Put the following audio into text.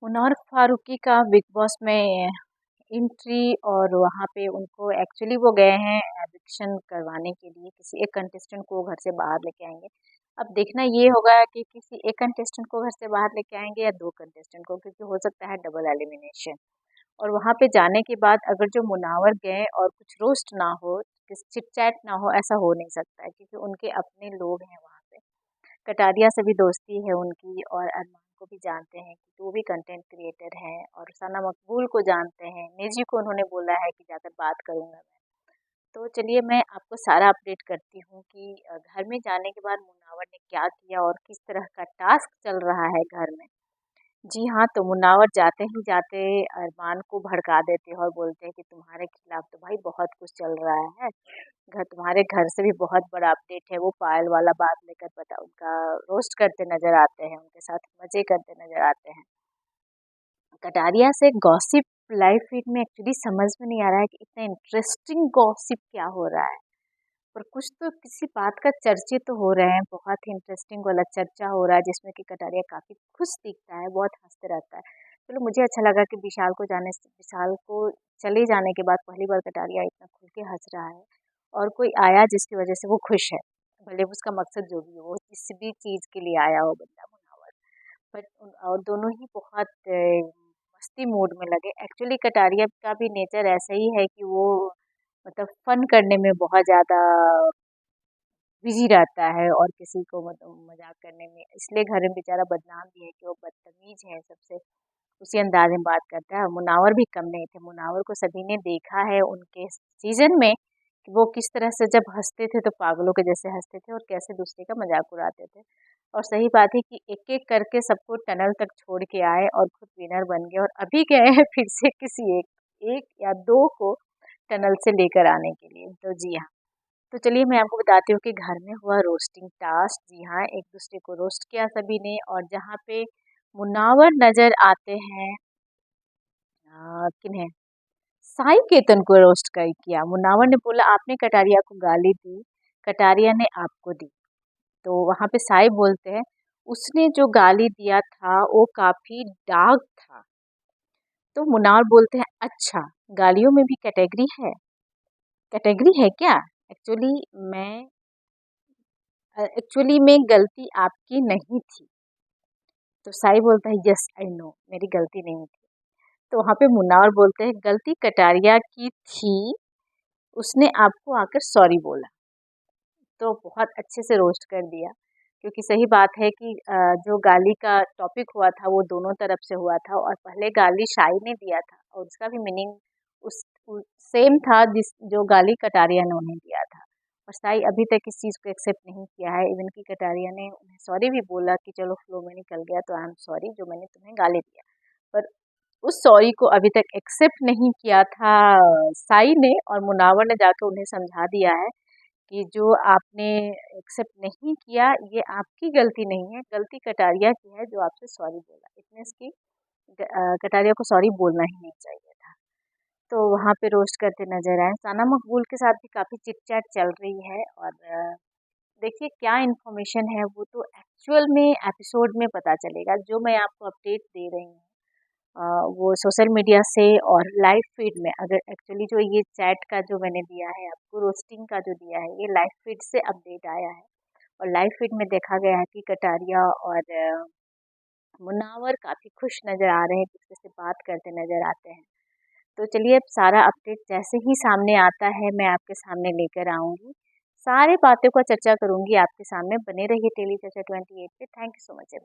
मुनव्वर फारूकी का big boss में entry और वहाँ पे उनको एक्चुअली वो गए हैं एविक्शन करवाने के लिए, किसी एक कंटेस्टेंट को घर से बाहर लेके आएंगे। अब देखना ये होगा कि किसी एक कंटेस्टेंट को घर से बाहर लेके आएंगे या दो कंटेस्टेंट को, क्योंकि हो सकता है डबल एलिमिनेशन। और वहाँ पे जाने के बाद अगर जो मुनावर गए और कुछ रोस्ट ना हो, किस चिट चैट ना हो, ऐसा हो नहीं सकता है, क्योंकि उनके अपने लोग हैं वहाँ पे। कटारिया से भी दोस्ती है उनकी, और अरमान को भी जानते हैं कि वो भी कंटेंट क्रिएटर हैं, और सना मकबूल को जानते हैं। निजी को उन्होंने बोला है कि जाकर बात करूंगा मैं। तो चलिए मैं आपको सारा अपडेट करती हूँ कि घर में जाने के बाद मुनावर ने क्या किया और किस तरह का टास्क चल रहा है घर में। जी हाँ, तो मुनावर जाते ही जाते अरमान को भड़का देते हैं और बोलते हैं कि तुम्हारे खिलाफ तो भाई बहुत कुछ चल रहा है। तुम्हारे घर से भी बहुत बड़ा अपडेट है। वो पायल वाला बात लेकर पता उनका रोस्ट करते नजर आते हैं, उनके साथ मजे करते नजर आते हैं। कटारिया से गॉसिप लाइव फीड में एक्चुअली समझ में नहीं आ रहा है कि इतना इंटरेस्टिंग गॉसिप क्या हो रहा है। पर कुछ तो किसी बात का चर्चे तो हो रहे हैं, बहुत ही इंटरेस्टिंग वाला चर्चा हो रहा है, जिसमें कि कटारिया काफी खुश दिखता है, बहुत हंसते रहता है। चलो मुझे अच्छा लगा कि विशाल को चले जाने के बाद पहली बार कटारिया इतना खुल के हंस रहा है, और कोई आया जिसकी वजह से वो खुश है। भले उसका मकसद जो भी हो, वो किसी भी चीज के लिए आया हो बंदा मुनावर। और दोनों ही बहुत मस्ती मूड में लगे। एक्चुअली कटारिया का भी नेचर ऐसा ही है कि वो मतलब फन करने में बहुत ज़्यादा बिजी रहता है, और किसी को मतलब मजाक करने में, इसलिए घर में बेचारा बदनाम भी है कि वो बदतमीज है सबसे, उसी अंदाज में बात करता है। मुनावर भी कम नहीं थे, मुनावर को सभी ने देखा है उनके सीजन में कि वो किस तरह से जब हंसते थे तो पागलों के जैसे हंसते थे, और कैसे दूसरे का मजाक उड़ाते थे। और सही बात है कि एक एक करके सबको टनल तक छोड़ के आए और खुद विनर बन गए, और अभी गए हैं फिर से किसी एक एक या दो को टनल से लेकर आने के लिए। तो जी हाँ, तो चलिए मैं आपको बताती हूँ कि घर में हुआ रोस्टिंग टास्क। जी हाँ, एक दूसरे को रोस्ट किया सभी ने, और जहाँ पे मुनावर नजर आते हैं किन्हें, साई केतन को रोस्ट कर किया। मुनावर ने बोला आपने कटारिया को गाली दी, कटारिया ने आपको दी। तो वहां पे साई बोलते हैं उसने जो गाली दिया था वो काफी डार्क था। तो मुनावर बोलते हैं अच्छा, गालियों में भी कैटेगरी है, कैटेगरी है क्या? एक्चुअली मैं एक्चुअली में गलती आपकी नहीं थी। तो साई बोलता है यस आई नो, मेरी गलती नहीं थी। तो वहाँ पे मुन्नावर बोलते हैं गलती कटारिया की थी, उसने आपको आकर सॉरी बोला। तो बहुत अच्छे से रोस्ट कर दिया, क्योंकि सही बात है कि जो गाली का टॉपिक हुआ था वो दोनों तरफ से हुआ था, और पहले गाली शाई ने दिया था और उसका भी मीनिंग उस सेम था जिस जो गाली कटारिया ने उन्हें दिया था। और साई अभी तक इस चीज़ को एक्सेप्ट नहीं किया है। इवन कि कटारिया ने उन्हें सॉरी भी बोला कि चलो फ्लो में निकल गया, तो आई एम सॉरी जो मैंने तुम्हें गाली दिया। पर उस सॉरी को अभी तक एक्सेप्ट नहीं किया था साई ने, और मुनावर ने जाकर उन्हें समझा दिया है कि जो आपने एक्सेप्ट नहीं किया ये आपकी गलती नहीं है, गलती कटारिया की है जो आपसे सॉरी बोला। इट मीन्स कि कटारिया को सॉरी बोलना ही नहीं चाहिए था। तो वहाँ पे रोस्ट करते नजर आए। सना मकबूल के साथ भी काफ़ी चिट चैट चल रही है, और देखिए क्या इन्फॉर्मेशन है वो तो एक्चुअल में एपिसोड में पता चलेगा। जो मैं आपको अपडेट दे रही हूँ वो सोशल मीडिया से और लाइव फीड में। अगर एक्चुअली जो ये चैट का जो मैंने दिया है आपको, रोस्टिंग का जो दिया है, ये लाइव फीड से अपडेट आया है, और लाइव फीड में देखा गया है कि कटारिया और मुनावर काफ़ी खुश नज़र आ रहे हैं, एक दूसरे से बात करते नज़र आते हैं। तो चलिए अब सारा अपडेट जैसे ही सामने आता है मैं आपके सामने लेकर आऊँगी, सारे बातों का चर्चा करूँगी आपके सामने। बने रहिए टेली चर्चा 28 पे। Thank you so much.